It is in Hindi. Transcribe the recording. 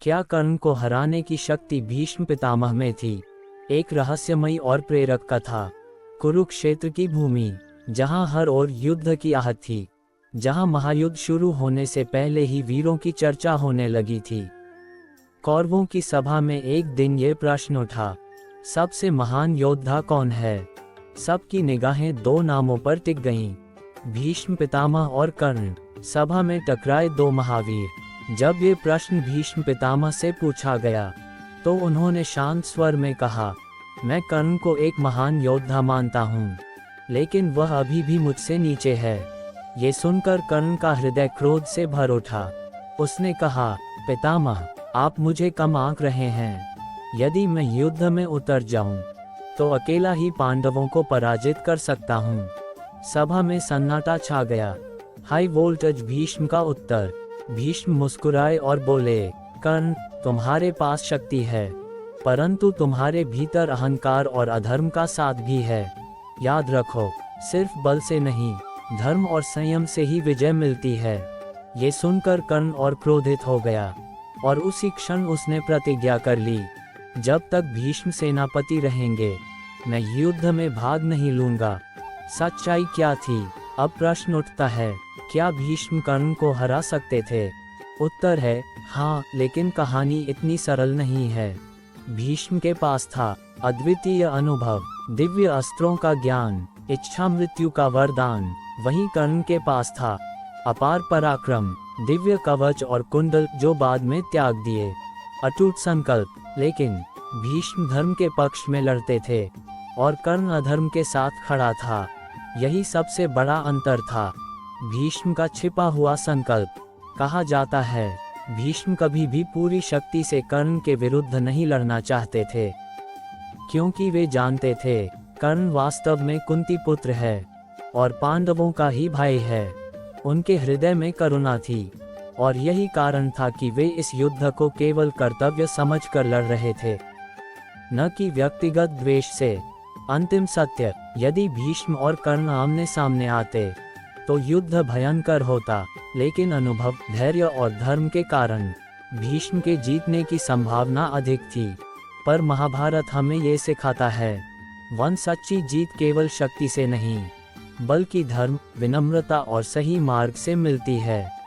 क्या कर्ण को हराने की शक्ति भीष्म पितामह में थी? एक रहस्यमयी और प्रेरक कथा। कुरुक्षेत्र की भूमि, जहां हर ओर युद्ध की आहट थी, जहां महायुद्ध शुरू होने से पहले ही वीरों की चर्चा होने लगी थी। कौरवों की सभा में एक दिन ये प्रश्न उठा, सबसे महान योद्धा कौन है? सबकी निगाहें दो नामों पर टिक गईं, भीष्म पितामह और कर्ण। सभा में टकराए दो महावीर। जब ये प्रश्न भीष्म पितामह से पूछा गया, तो उन्होंने शांत स्वर में कहा, मैं कर्ण को एक महान योद्धा मानता हूँ, लेकिन वह अभी भी मुझसे नीचे है। ये सुनकर कर्ण का हृदय क्रोध से भर उठा। उसने कहा, पितामह, आप मुझे कम आंक रहे हैं। यदि मैं युद्ध में उतर जाऊं, तो अकेला ही पांडवों को पराजित कर सकता हूं। सभा में सन्नाटा छा गया। हाई वोल्टेज भीष्म का उत्तर। भीष्म मुस्कुराए और बोले, कर्ण, तुम्हारे पास शक्ति है, परंतु तुम्हारे भीतर अहंकार और अधर्म का साथ भी है। याद रखो, सिर्फ बल से नहीं, धर्म और संयम से ही विजय मिलती है। ये सुनकर कर्ण और क्रोधित हो गया, और उसी क्षण उसने प्रतिज्ञा कर ली, जब तक भीष्म सेनापति रहेंगे, मैं युद्ध में भाग नहीं लूंगा। सच्चाई क्या थी? अब प्रश्न उठता है, क्या भीष्म कर्ण को हरा सकते थे? उत्तर है हाँ, लेकिन कहानी इतनी सरल नहीं है। भीष्म के पास था अद्वितीय अनुभव, दिव्य अस्त्रों का ज्ञान, इच्छा मृत्यु का वरदान। वहीं कर्ण के पास था अपार पराक्रम, दिव्य कवच और कुंडल जो बाद में त्याग दिए, अटूट संकल्प। लेकिन भीष्म धर्म के पक्ष में लड़ते थे, और कर्ण अधर्म के साथ खड़ा था। यही सबसे बड़ा अंतर था, भीष्म का छिपा हुआ संकल्प। कहा जाता है, भीष्म कभी भी पूरी शक्ति से कर्ण के विरुद्ध नहीं लड़ना चाहते थे, क्योंकि वे जानते थे कर्ण वास्तव में कुंती पुत्र है और पांडवों का ही भाई है। उनके हृदय में करुणा थी, और यही कारण था कि वे इस युद्ध को केवल कर्तव्य समझकर लड़ रहे थे, न कि व्यक्तिगत द्वेष से। अंतिम सत्य, यदि भीष्म और कर्ण आमने सामने आते, तो युद्ध भयंकर होता, लेकिन अनुभव, धैर्य और धर्म के कारण भीष्म के जीतने की संभावना अधिक थी। पर महाभारत हमें ये सिखाता है, सच्ची जीत केवल शक्ति से नहीं, बल्कि धर्म, विनम्रता और सही मार्ग से मिलती है।